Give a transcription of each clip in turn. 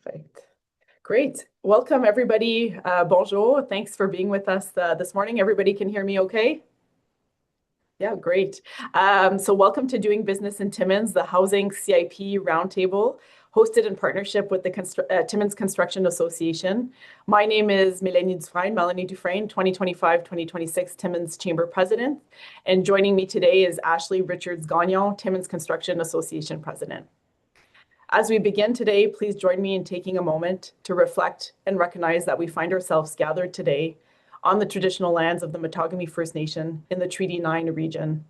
Perfect. Great. Welcome, everybody. Bonjour. Thanks for being with us this morning. Everybody can hear me okay? Yeah, great. So welcome to Doing Business in Timmins, the Housing CIP Roundtable, hosted in partnership with the Timmins Construction Association. My name is Melanie Dufresne, 2025-2026 Timmins Chamber President. And joining me today is Ashley Richards-Gagnon, Timmins Construction Association President. As we begin today, please join me in taking a moment to reflect and recognize that we find ourselves gathered today on the traditional lands of the Matagami First Nation in the Treaty 9 region.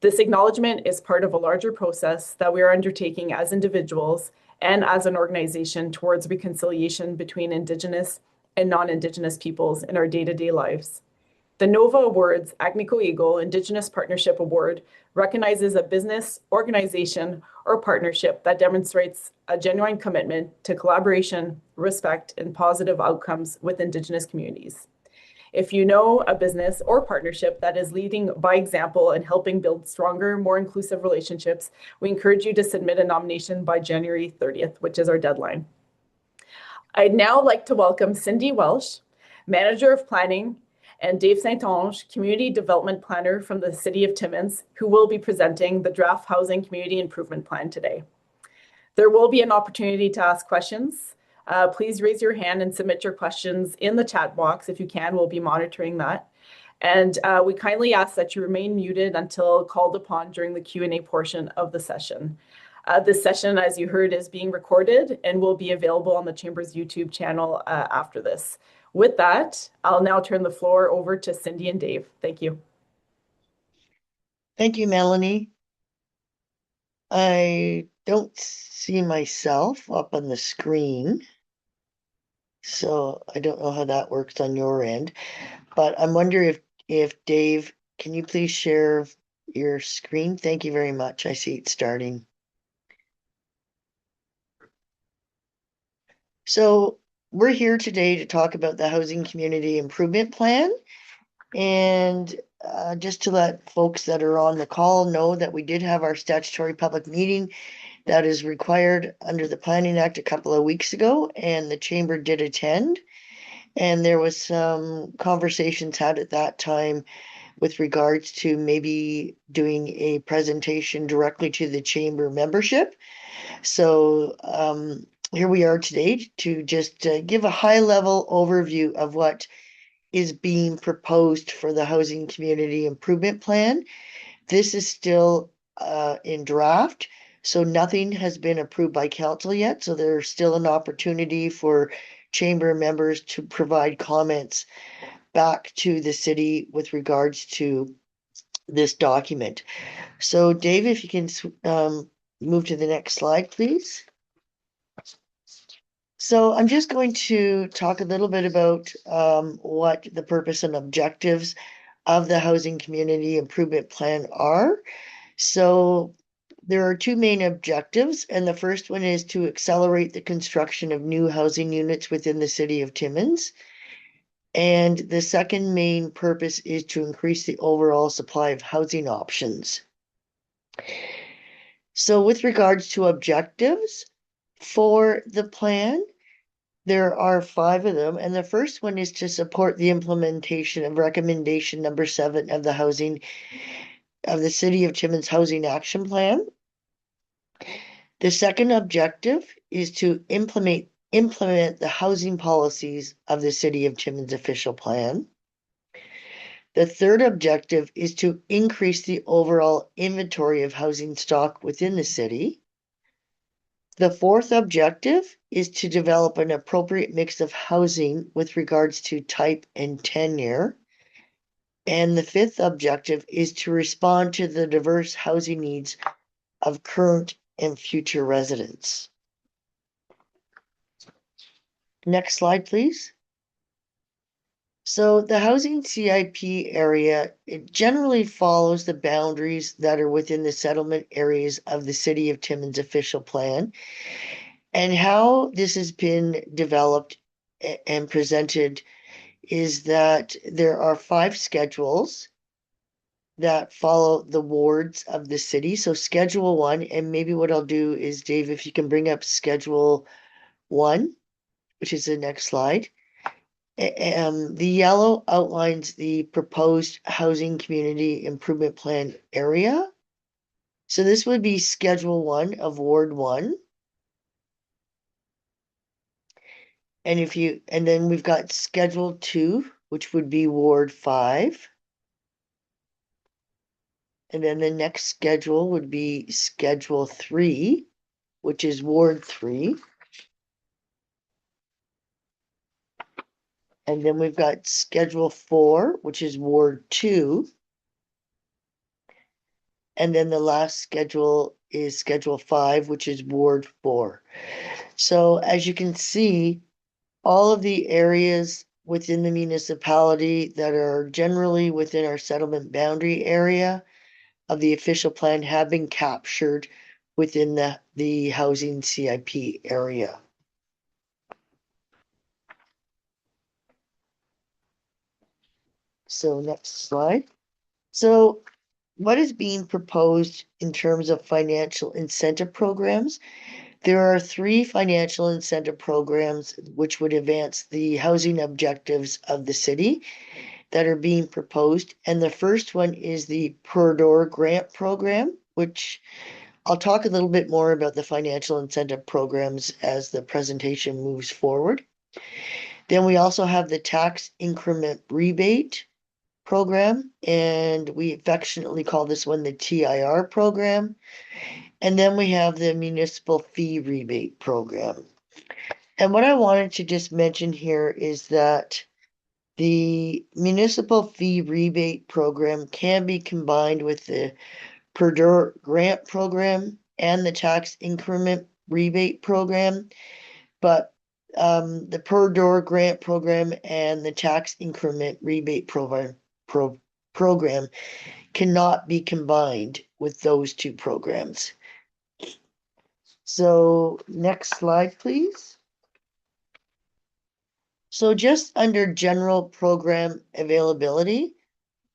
This acknowledgement is part of a larger process that we are undertaking as individuals and as an organization towards reconciliation between Indigenous and non-Indigenous peoples in our day-to-day lives. The NOVA Awards Agnico Eagle Indigenous Partnership Award recognizes a business, organization, or partnership that demonstrates a genuine commitment to collaboration, respect, and positive outcomes with Indigenous communities. If you know a business or partnership that is leading by example and helping build stronger, more inclusive relationships, we encourage you to submit a nomination by January 30th, which is our deadline. I'd now like to welcome Cindy Welsh, Manager of Planning, and Dave Saint-Onge, Community Development Planner from the City of Timmins, who will be presenting the Draft Housing Community Improvement Plan today. There will be an opportunity to ask questions. Please raise your hand and submit your questions in the chat box if you can. We'll be monitoring that. And we kindly ask that you remain muted until called upon during the Q&A portion of the session. This session, as you heard, is being recorded and will be available on the Chamber's YouTube channel after this. With that, I'll now turn the floor over to Cindy and Dave. Thank you. Thank you, Melanie. I don't see myself up on the screen, so I don't know how that works on your end, but I'm wondering if Dave, can you please share your screen? Thank you very much. I see it starting. So we're here today to talk about the Housing Community Improvement Plan. And just to let folks that are on the call know that we did have our statutory public meeting that is required under the Planning Act a couple of weeks ago, and the Chamber did attend. And there was some conversations had at that time with regards to maybe doing a presentation directly to the Chamber membership. So here we are today to just give a high-level overview of what is being proposed for the Housing Community Improvement Plan. This is still in draft, so nothing has been approved by council yet. So there's still an opportunity for Chamber members to provide comments back to the city with regards to this document. So Dave, if you can move to the next slide, please. So I'm just going to talk a little bit about what the purpose and objectives of the Housing Community Improvement Plan are. So there are two main objectives, and the first one is to accelerate the construction of new housing units within the City of Timmins. And the second main purpose is to increase the overall supply of housing options. So with regards to objectives for the plan, there are 5 of them, and the first one is to support the implementation of recommendation number 7 of the City of Timmins Housing Action Plan. The second objective is to implement the housing policies of the City of Timmins official plan. The third objective is to increase the overall inventory of housing stock within the city. The fourth objective is to develop an appropriate mix of housing with regards to type and tenure. And the fifth objective is to respond to the diverse housing needs of current and future residents. Next slide, please. So the Housing CIP area, it generally follows the boundaries that are within the settlement areas of the City of Timmins official plan. And how this has been developed and presented is that there are 5 schedules that follow the wards of the city. So schedule 1, and maybe what I'll do is, Dave, if you can bring up schedule 1, which is the next slide. The yellow outlines the proposed housing community improvement plan area. So this would be Schedule 1 of Ward 1. And then we've got Schedule 2, which would be Ward 5. And then the next schedule would be Schedule 3, which is Ward 3. And then we've got Schedule 4, which is Ward 2. And then the last schedule is Schedule 5, which is Ward 4. So as you can see, all of the areas within the municipality that are generally within our settlement boundary area of the official plan have been captured within the Housing CIP area. So next slide. So what is being proposed in terms of financial incentive programs? There are 3 financial incentive programs which would advance the housing objectives of the city that are being proposed. And the first one is the Per Door Grant Program, which I'll talk a little bit more about the financial incentive programs as the presentation moves forward. Then we also have the Tax Increment Rebate Program, and we affectionately call this one the TIR program. And then we have the Municipal Fee Rebate Program. And what I wanted to just mention here is that the Municipal Fee Rebate Program can be combined with the Per Door Grant Program and the Tax Increment Rebate Program. But the Per Door Grant Program and the Tax Increment Rebate Program cannot be combined with those 2 programs. So next slide, please. So just under general program availability,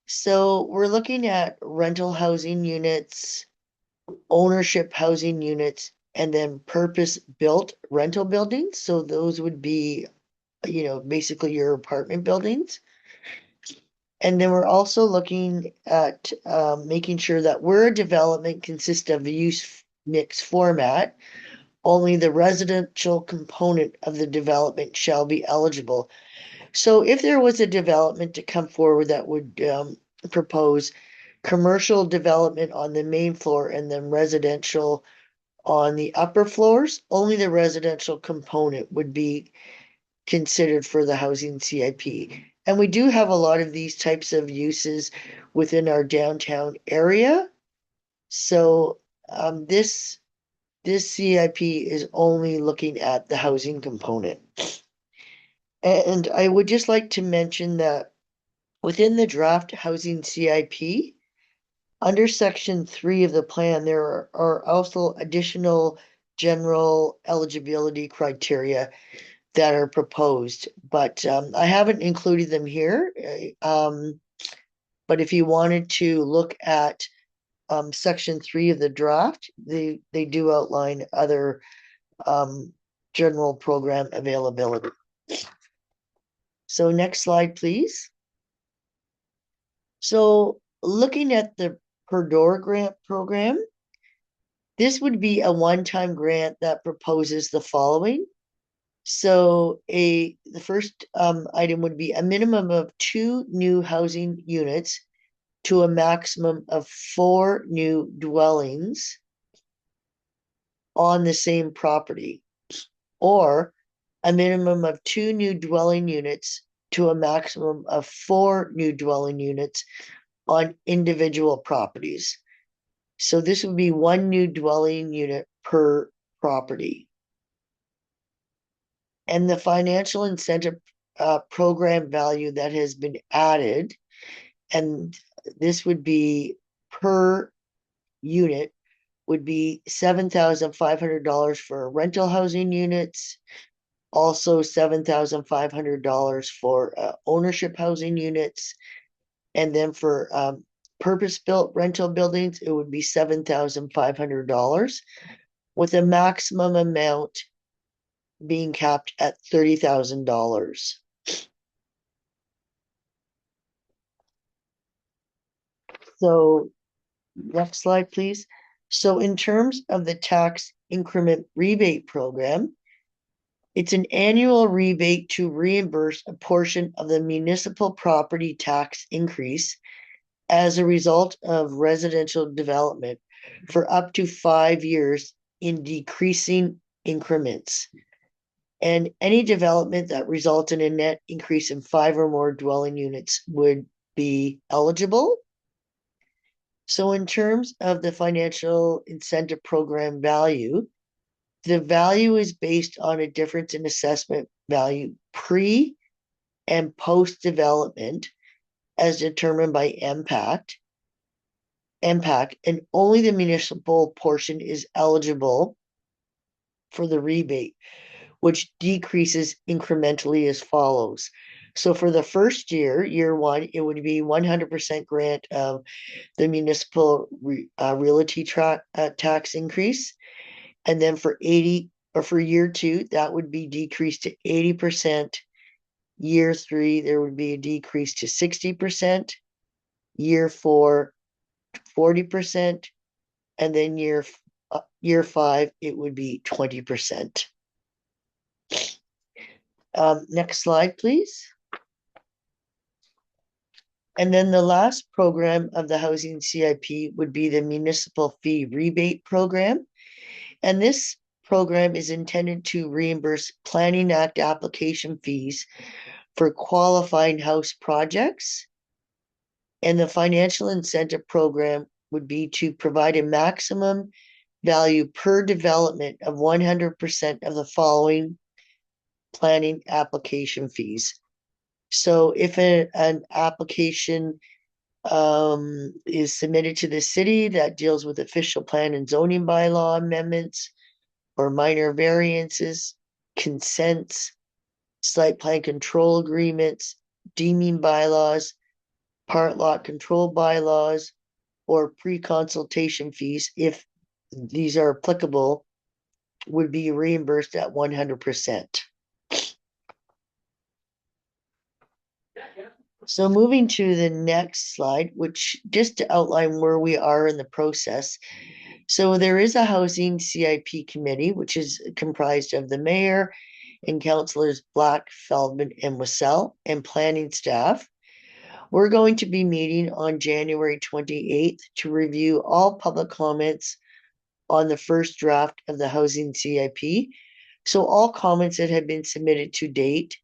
so we're looking at rental housing units, ownership housing units, and then purpose-built rental buildings. So those would be, basically your apartment buildings. And then we're also looking at making sure that where a development consists of a use mix format, only the residential component of the development shall be eligible. So if there was a development to come forward that would propose commercial development on the main floor and then residential on the upper floors, only the residential component would be considered for the housing CIP. And we do have a lot of these types of uses within our downtown area. So this CIP is only looking at the housing component. And I would just like to mention that within the draft housing CIP, under section 3 of the plan, there are also additional general eligibility criteria that are proposed, but I haven't included them here. But if you wanted to look at section 3 of the draft, they do outline other general program availability. So next slide, please. So looking at the Per Door Grant Program, this would be a one-time grant that proposes the following. So the first item would be a minimum of 2 new housing units to a maximum of 4 new dwellings on the same property, or a minimum of 2 new dwelling units to a maximum of 4 new dwelling units on individual properties. So this would be 1 new dwelling unit per property. And the financial incentive program value that has been added, and this would be per unit, would be $7,500 for rental housing units, also $7,500 for ownership housing units, and then for purpose-built rental buildings, it would be $7,500 with a maximum amount being capped at $30,000. So next slide, please. So in terms of the tax increment rebate program, it's an annual rebate to reimburse a portion of the municipal property tax increase as a result of residential development for up to 5 years in decreasing increments. And any development that results in a net increase in 5 or more dwelling units would be eligible. So in terms of the financial incentive program value, the value is based on a difference in assessment value pre and post development as determined by impact, and only the municipal portion is eligible for the rebate, which decreases incrementally as follows. So for the first year, year one, it would be 100% grant of the municipal realty tax increase. And then for year two, that would be decreased to 80%. Year three, there would be a decrease to 60%. Year four, 40%. And then year five, it would be 20%. Next slide, please. And then the last program of the Housing CIP would be the Municipal Fee Rebate Program. And this program is intended to reimburse Planning Act application fees for qualifying house projects. And the financial incentive program would be to provide a maximum value per development of 100% of the following planning application fees. So if an application is submitted to the city that deals with official plan and zoning bylaw amendments or minor variances, consents, site plan control agreements, deeming bylaws, part lot control bylaws, or pre-consultation fees, if these are applicable, would be reimbursed at 100%. So moving to the next slide, which just to outline where we are in the process. So there is a Housing CIP committee, which is comprised of the mayor and councillors Black, Feldman, and Wassell, and planning staff. We're going to be meeting on January 28th to review all public comments on the first draft of the Housing CIP. So all comments that have been submitted to date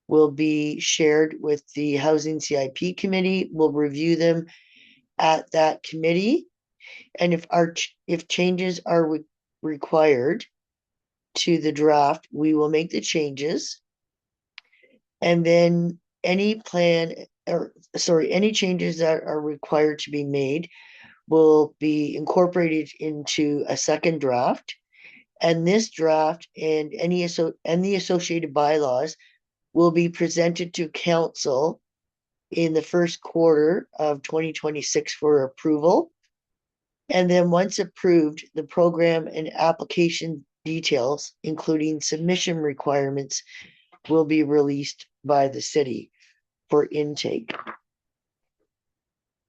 will be shared with the Housing CIP committee. We'll review them at that committee. And if changes are required to the draft, we will make the changes. And then any changes that are required to be made will be incorporated into a second draft. And this draft and the associated bylaws will be presented to council in the first quarter of 2026 for approval. And then once approved, the program and application details, including submission requirements, will be released by the city for intake.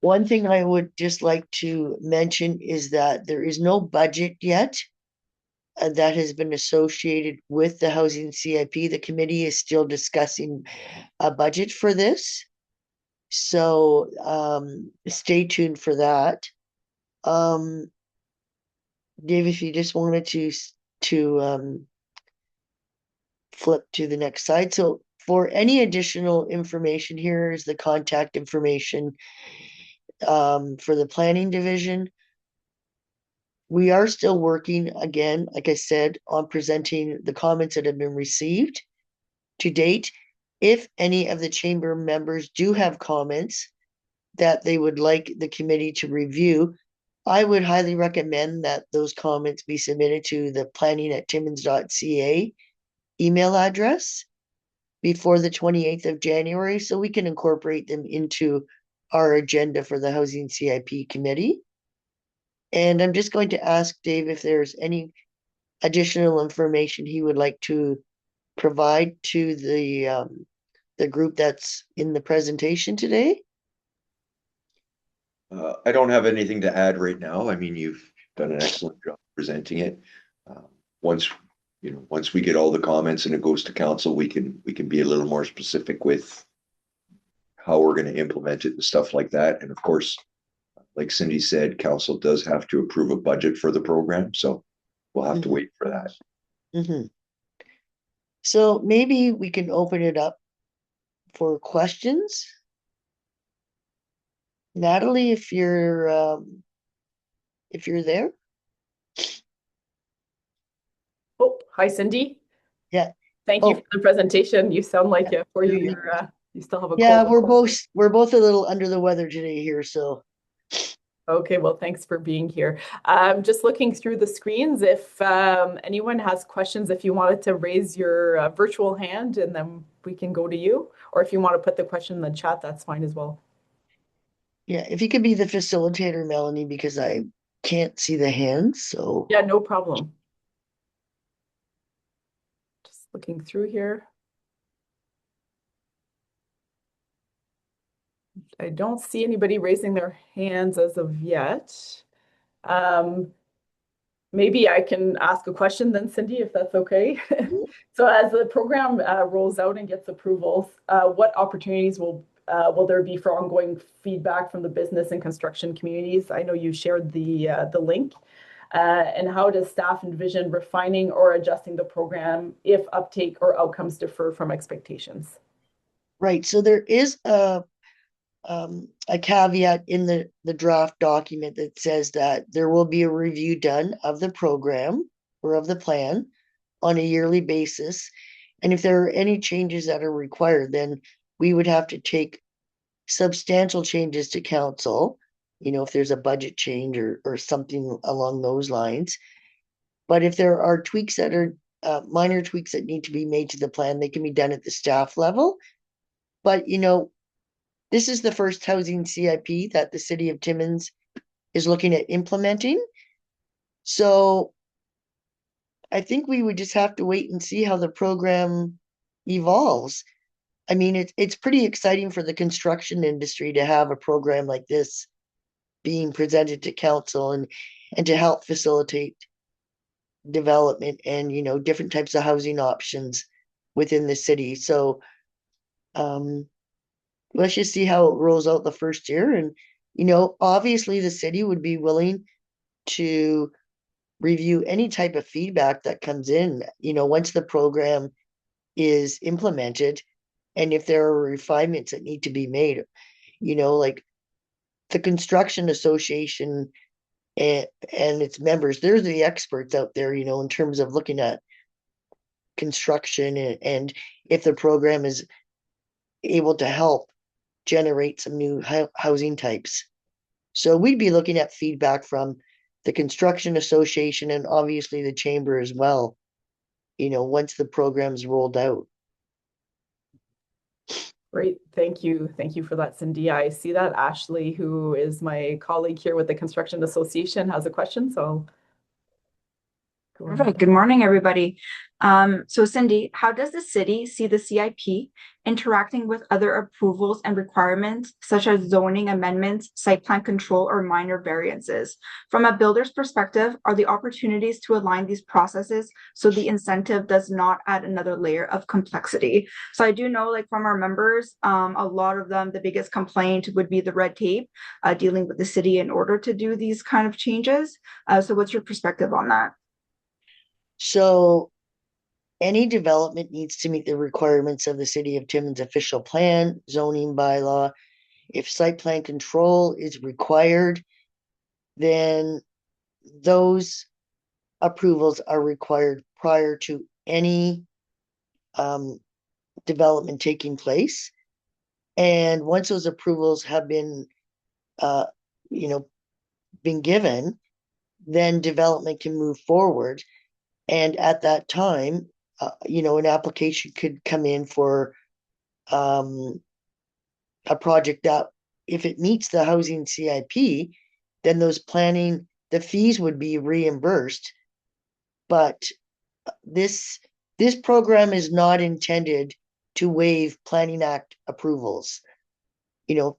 One thing I would just like to mention is that there is no budget yet that has been associated with the Housing CIP. The committee is still discussing a budget for this. So stay tuned for that. Dave, if you just wanted to flip to the next slide. So for any additional information, here is the contact information for the planning division. We are still working, again, like I said, on presenting the comments that have been received to date. If any of the chamber members do have comments that they would like the committee to review, I would highly recommend that those comments be submitted to the planning@timmins.ca email address before the 28th of January, so we can incorporate them into our agenda for the Housing CIP committee. And I'm just going to ask Dave if there's any additional information he would like to provide to the group that's in the presentation today? I don't have anything to add right now. I mean, you've done an excellent job presenting it. Uh, Once, once we get all the comments and it goes to council, we can be a little more specific with how we're going to implement it and stuff like that. And of course, like Cindy said, council does have to approve a budget for the program, so we'll have to wait for that. Mm-hmm. So maybe we can open it up for questions. Natalie, if you're there. Oh, hi, Cindy. Yeah. Thank you for the presentation. You sound like you still have a Yeah, cold. we're both a little under the weather today here, so. Okay, well, thanks for being here. Just looking through the screens, if anyone has questions, if you wanted to raise your virtual hand and then we can go to you, or if you want to put the question in the chat, that's fine as well. Yeah, if you could be the facilitator, Melanie, because I can't see the hands, so. Yeah, no problem. Just looking through here. I don't see anybody raising their hands as of yet. Maybe I can ask a question then, Cindy, if that's okay. So as the program rolls out and gets approvals, what opportunities will there be for ongoing feedback from the business and construction communities? I know you shared the link. And how does staff envision refining or adjusting the program if uptake or outcomes differ from expectations? Right, so there is a caveat in the draft document that says that there will be a review done of the program or of the plan on a yearly basis. And if there are any changes that are required, then we would have to take substantial changes to council, if there's a budget change or something along those lines. But if there are tweaks that are minor tweaks that need to be made to the plan, they can be done at the staff level. But, this is the first housing CIP that the City of Timmins is looking at implementing. So I think we would just have to wait and see how the program evolves. I mean, it's pretty exciting for the construction industry to have a program like this being presented to council and to help facilitate development and, different types of housing options within the city. So let's just see how it rolls out the first year. And, obviously the city would be willing to review any type of feedback that comes in, once the program is implemented. And if there are refinements that need to be made, like the Construction Association and its members, they're the experts out there, in terms of looking at construction and if the program is able to help generate some new housing types. So we'd be looking at feedback from the Construction Association and obviously the Chamber as well, once the program's rolled out. Great, thank you. Thank you for that, Cindy. I see that Ashley, who is my colleague here with the Construction Association, has a question, so go ahead. Perfect. Good morning, everybody. So Cindy, how does the city see the CIP interacting with other approvals and requirements, such as zoning amendments, site plan control, or minor variances? From a builder's perspective, are the opportunities to align these processes so the incentive does not add another layer of complexity? So I do know, like from our members, a lot of them, the biggest complaint would be the red tape dealing with the city in order to do these kind of changes. So what's your perspective on that? So any development needs to meet the requirements of the City of Timmins official plan, zoning bylaw. If site plan control is required, then those approvals are required prior to any development taking place. And once those approvals have been, been given, then development can move forward. And at that time, an application could come in for a project that, if it meets the housing CIP, then the fees would be reimbursed. But this this program is not intended to waive Planning Act approvals. You know,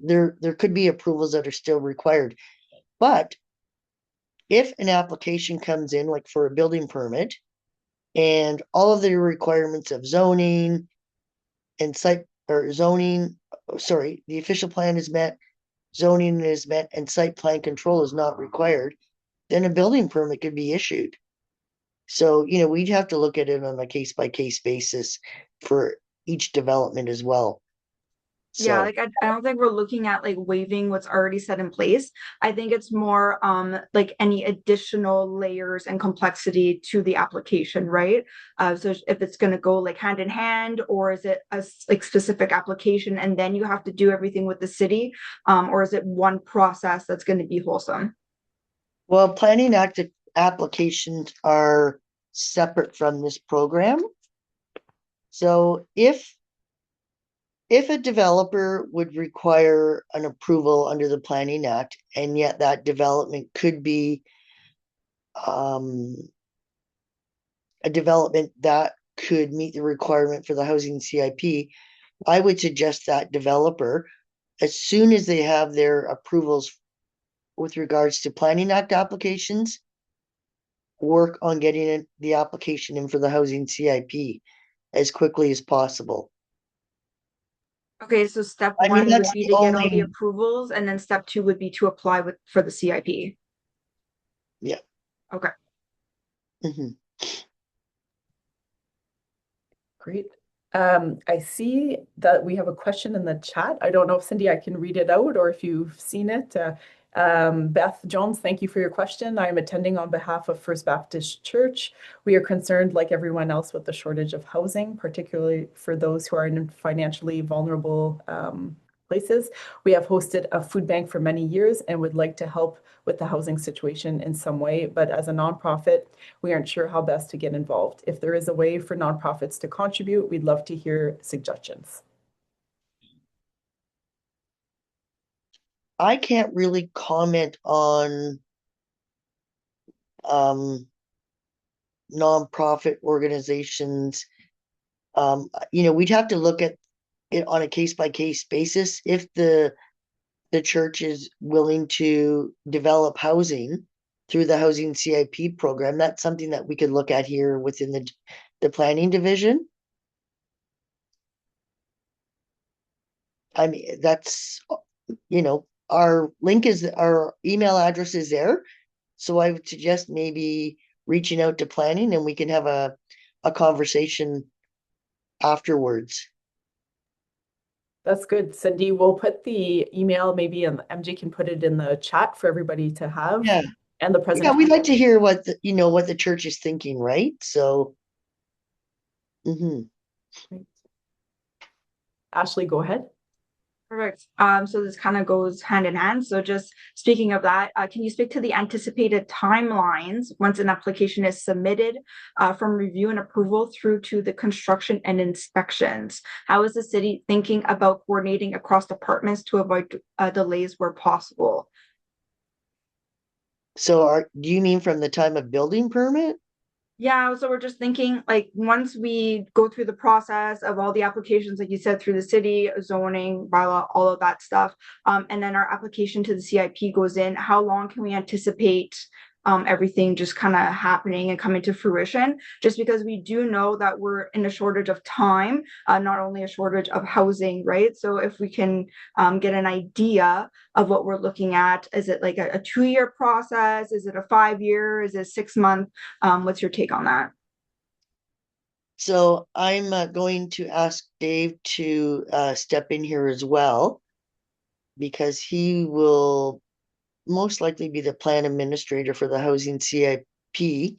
there could be approvals that are still required. But if an application comes in, like for a building permit, and all of the requirements of zoning and site or zoning, sorry, the official plan is met, zoning is met, and site plan control is not required, then a building permit could be issued. So, you know, we'd have to look at it on a case by case basis for each development as well. Yeah, So, like I don't think we're looking at like waiving what's already set in place. I think it's more like any additional layers and complexity to the application, right? So if it's going to go like hand in hand, or is it a like specific application and then you have to do everything with the city, or is it one process that's going to be wholesome? well, Planning Act applications are separate from this program. So if a developer would require an approval under the Planning Act, and yet that development could be a development that could meet the requirement for the Housing CIP, I would suggest that developer, as soon as they have their approvals with regards to Planning Act applications, work on getting the application in for the Housing CIP as quickly as possible. Okay, so step I mean, one would that's be the to get all the only, approvals, and then step two would be to apply for the CIP. yeah. Okay. Mhm. Great. I see that we have a question in the chat. I don't know if Cindy, I can read it out or if you've seen it. Beth Jones, thank you for your question. I am attending on behalf of First Baptist Church. We are concerned, like everyone else, with the shortage of housing, particularly for those who are in financially vulnerable places. We have hosted a food bank for many years and would like to help with the housing situation in some way, but as a nonprofit, we aren't sure how best to get involved. If there is a way for nonprofits to contribute, we'd love to hear suggestions. I can't really comment on nonprofit organizations. You know, we'd have to look at it on a case by case basis. If the church is willing to develop housing through the Housing CIP program, that's something that we could look at here within the planning division. I mean, that's, you know, our email address is there. So I would suggest maybe reaching out to planning and we can have a conversation afterwards. That's good, Cindy. We'll put the email maybe, and MJ can put it in the chat for everybody to have. Yeah. And the Yeah, presentation. we'd like to hear what what the church is thinking, right? So, Ashley, go ahead. Perfect. So this kind of goes hand in hand. So just speaking of that, can you speak to the anticipated timelines once an application is submitted from review and approval through to the construction and inspections? How is the city thinking about coordinating across departments to avoid delays where possible? so do you mean from the time of building permit? Yeah, so we're just thinking like once we go through the process of all the applications, like you said, through the city, zoning, bylaw, all of that stuff, and then our application to the CIP goes in, how long can we anticipate everything just kind of happening and coming to fruition? Just because we do know that we're in a shortage of time, not only a shortage of housing, right? So if we can get an idea of what we're looking at, is it like a 2-year process? Is it a 5-year? Is it 6-month? What's your take on that? So I'm going to ask Dave to step in here as well, because he will most likely be the plan administrator for the Housing CIP.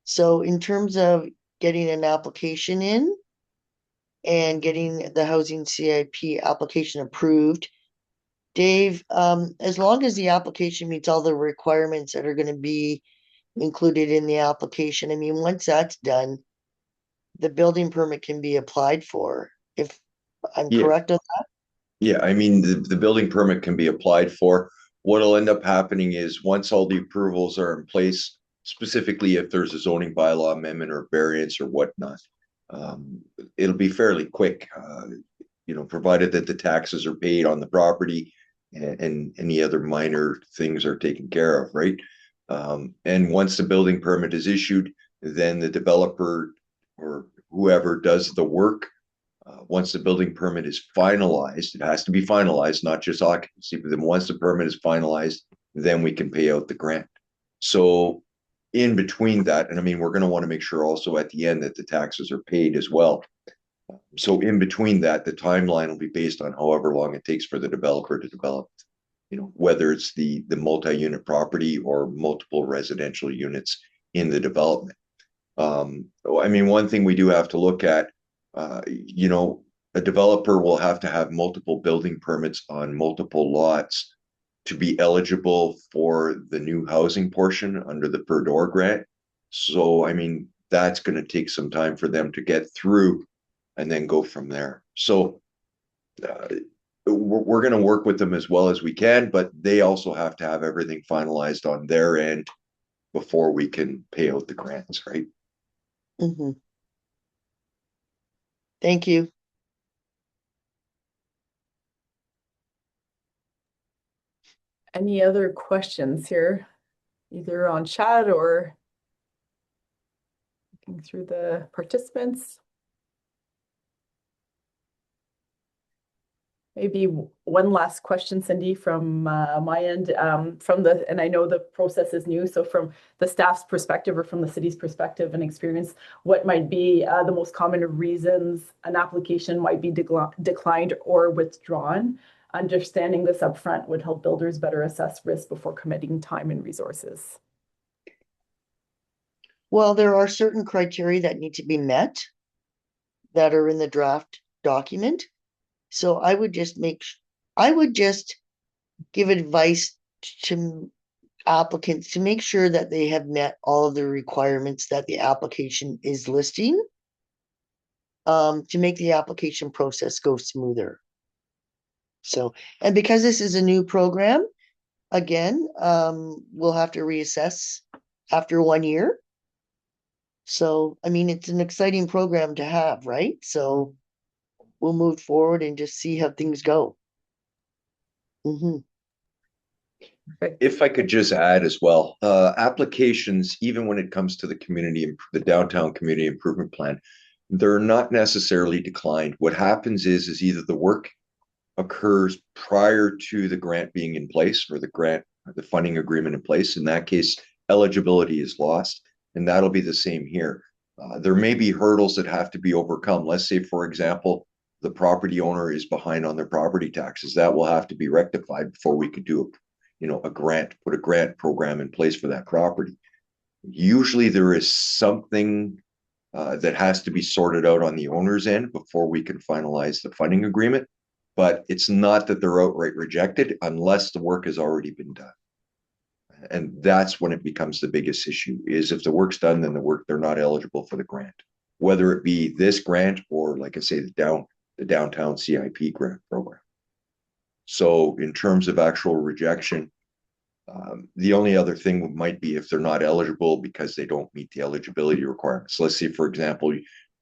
So in terms of getting an application in and getting the Housing CIP application approved, Dave, as long as the application meets all the requirements that are going to be included in the application, I mean, once that's done, the building permit can be applied for, if I'm correct on that? Yeah, I mean, the building permit can be applied for. What'll end up happening is once all the approvals are in place, specifically if there's a zoning bylaw amendment or variance or whatnot. It'll be fairly quick, provided that the taxes are paid on the property and any other minor things are taken care of, right? And once the building permit is issued, then the developer or whoever does the work, once the building permit is finalized, it has to be finalized, not just occupancy, but then once the permit is finalized, then we can pay out the grant. So in between that, and I mean, we're going to want to make sure also at the end that the taxes are paid as well. So in between that, the timeline will be based on however long it takes for the developer to develop, whether it's the multi-unit property or multiple residential units in the development. I mean, one thing we do have to look at, a developer will have to have multiple building permits on multiple lots to be eligible for the new housing portion under the per door grant. So, I mean, that's going to take some time for them to get through and then go from there. So we're going to work with them as well as we can, but they also have to have everything finalized on their end before we can pay out the grants, right? Mm-hmm. Thank you. Any other questions here, either on chat or looking through the participants? Maybe one last question, Cindy, from my end, and I know the process is new, so from the staff's perspective or from the city's perspective and experience, what might be the most common reasons an application might be declined or withdrawn? Understanding this upfront would help builders better assess risk before committing time and resources. Well, there are certain criteria that need to be met that are in the draft document. So I would just give advice to applicants to make sure that they have met all of the requirements that the application is listing, to make the application process go smoother. So, and because this is a new program, again, we'll have to reassess after 1 year. So, I mean, it's an exciting program to have, right? So we'll move forward and just see how things go. Mm-hmm. If I could just add as well, applications, even when it comes to the downtown community improvement plan, they're not necessarily declined. What happens is either the work occurs prior to the grant being in place or the funding agreement in place. In that case, eligibility is lost, and that'll be the same here. There may be hurdles that have to be overcome. Let's say, for example, the property owner is behind on their property taxes. That will have to be rectified before we could do put a grant program in place for that property. Usually there is something that has to be sorted out on the owner's end before we can finalize the funding agreement. But it's not that they're outright rejected unless the work has already been done. And that's when it becomes the biggest issue, is if the work's done, then they're not eligible for the grant, whether it be this grant or, like I say, the downtown CIP grant program. So in terms of actual rejection, the only other thing might be if they're not eligible because they don't meet the eligibility requirements. Let's say, for example,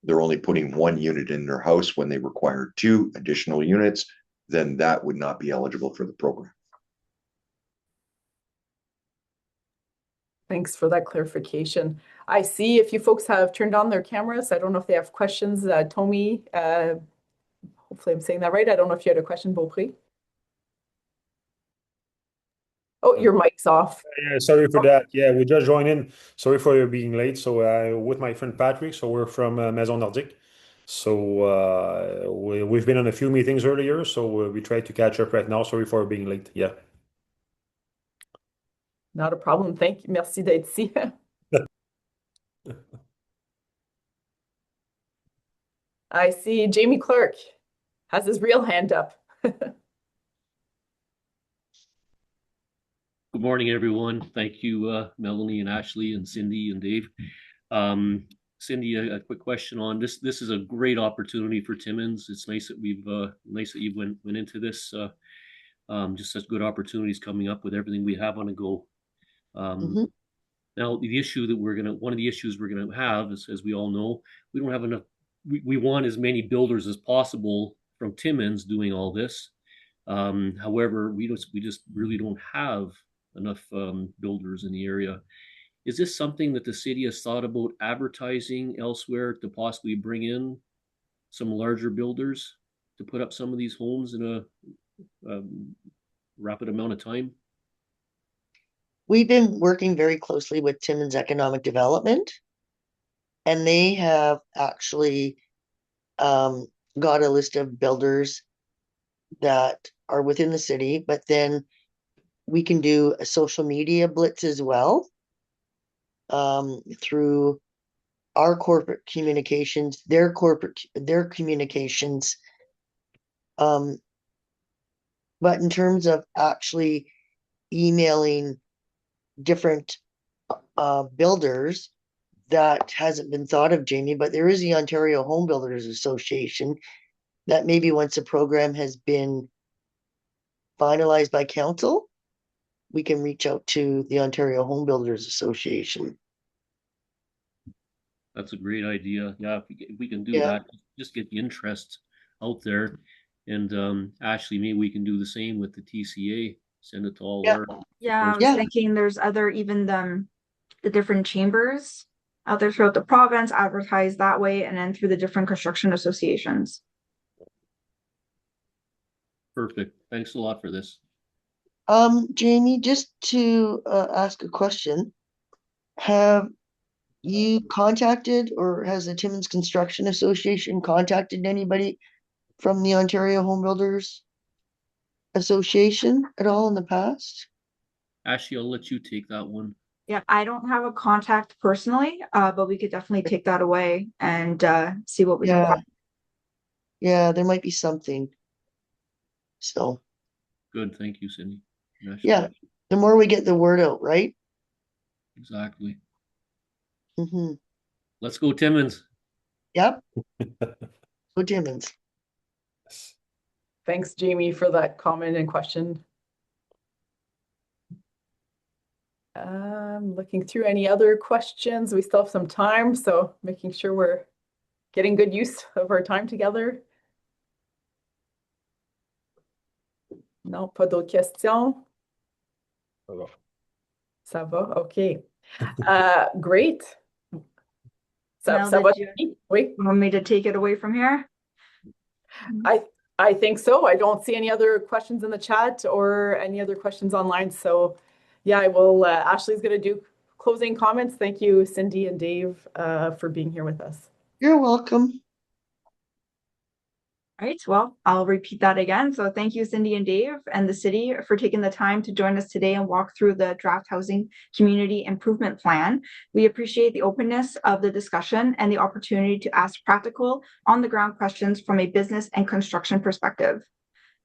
they're only putting 1 unit in their house when they require 2 additional units, then that would not be eligible for the program. Thanks for that clarification. I see if you folks have turned on their cameras. I don't know if they have questions. Tommy, hopefully I'm saying that right. I don't know if you had a question, Beaupré. Oh, your mic's off. Yeah, sorry for that. Yeah, we just joined in. Sorry for being late. So with my friend Patrick, so we're from Maison Nordique. So we've been on a few meetings earlier, so we try to catch up right now. Sorry for being late. Yeah. Not a problem. Thank you. Merci d'être ici. I see Jamie Clark has his real hand up. Good morning, everyone. Thank you, Melanie and Ashley and Cindy and Dave. Cindy, a quick question on this. This is a great opportunity for Timmins. It's nice that you went into this. Just such good opportunities coming up with everything we have on the go. Now, the issue that one of the issues we're gonna have is, as we all know, we don't have enough. We want as many builders as possible from Timmins doing all this. However, we just really don't have enough builders in the area. Is this something that the city has thought about advertising elsewhere to possibly bring in some larger builders to put up some of these homes in a rapid amount of time? We've been working very closely with Timmins Economic Development, and they have actually got a list of builders that are within the city, but then we can do a social media blitz as well through our corporate communications, their communications. But in terms of actually emailing different builders, that hasn't been thought of, Jamie, but there is the Ontario Home Builders Association that maybe once the program has been finalized by council, we can reach out to the Ontario Home Builders Association. That's a great idea. Yeah, if we can do Yeah. that, just get the interest out there. And Ashley, maybe we can do the same with the TCA. Send it to all Yeah. our Yeah, I was Yeah. thinking there's other, even the different chambers out there throughout the province advertise that way, and then through the different construction associations. Perfect. Thanks a lot for this. Jamie, just to ask a question, have you contacted, or has the Timmins Construction Association contacted anybody from the Ontario Home Builders Association at all in the past? Ashley, I'll let you take that one. Yeah, I don't have a contact personally, but we could definitely take that away and see what we can Yeah. find. Yeah, there might be something. So, Good. Thank you, Cindy. and Ashley. yeah, the more we get the word out, right? Exactly. Mm-hmm. Let's go, Timmins. Yep. Go Timmins. Thanks, Jamie, for that comment and question. Looking through any other questions. We still have some time, so making sure we're getting good use of our time together. Non, pas d'autres questions. Ça va, okay. Great. Mel, Ça va, did you Jamie? Oui. want me to take it away from here? I think so. I don't see any other questions in the chat or any other questions online. So yeah, I will. Ashley's going to do closing comments. Thank you, Cindy and Dave, for being here with us. You're welcome. All right, well, I'll repeat that again. So thank you, Cindy and Dave and the city for taking the time to join us today and walk through the draft housing community improvement plan. We appreciate the openness of the discussion and the opportunity to ask practical, on-the-ground questions from a business and construction perspective.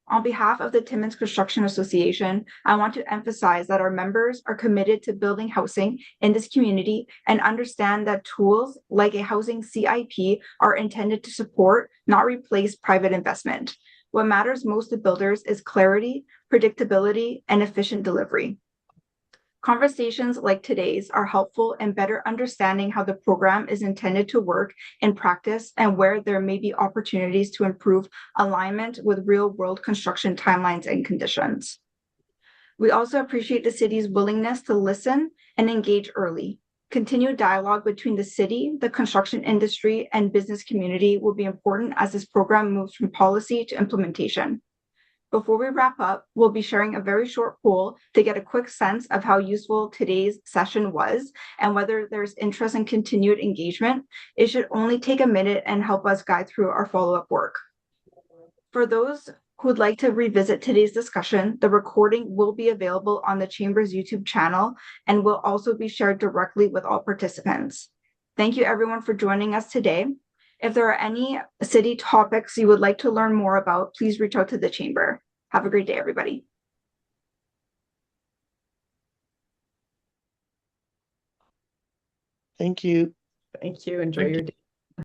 On behalf of the Timmins Construction Association, I want to emphasize that our members are committed to building housing in this community and understand that tools like a housing CIP are intended to support, not replace, private investment. What matters most to builders is clarity, predictability, and efficient delivery. Conversations like today's are helpful in better understanding how the program is intended to work in practice and where there may be opportunities to improve alignment with real-world construction timelines and conditions. We also appreciate the city's willingness to listen and engage early. Continued dialogue between the city, the construction industry, and business community will be important as this program moves from policy to implementation. Before we wrap up, we'll be sharing a very short poll to get a quick sense of how useful today's session was and whether there's interest in continued engagement. It should only take a minute and help us guide through our follow-up work. For those who would like to revisit today's discussion, the recording will be available on the Chamber's YouTube channel and will also be shared directly with all participants. Thank you everyone for joining us today. If there are any city topics you would like to learn more about, please reach out to the Chamber. Have a great day, everybody. Thank you. Thank you. Enjoy your day.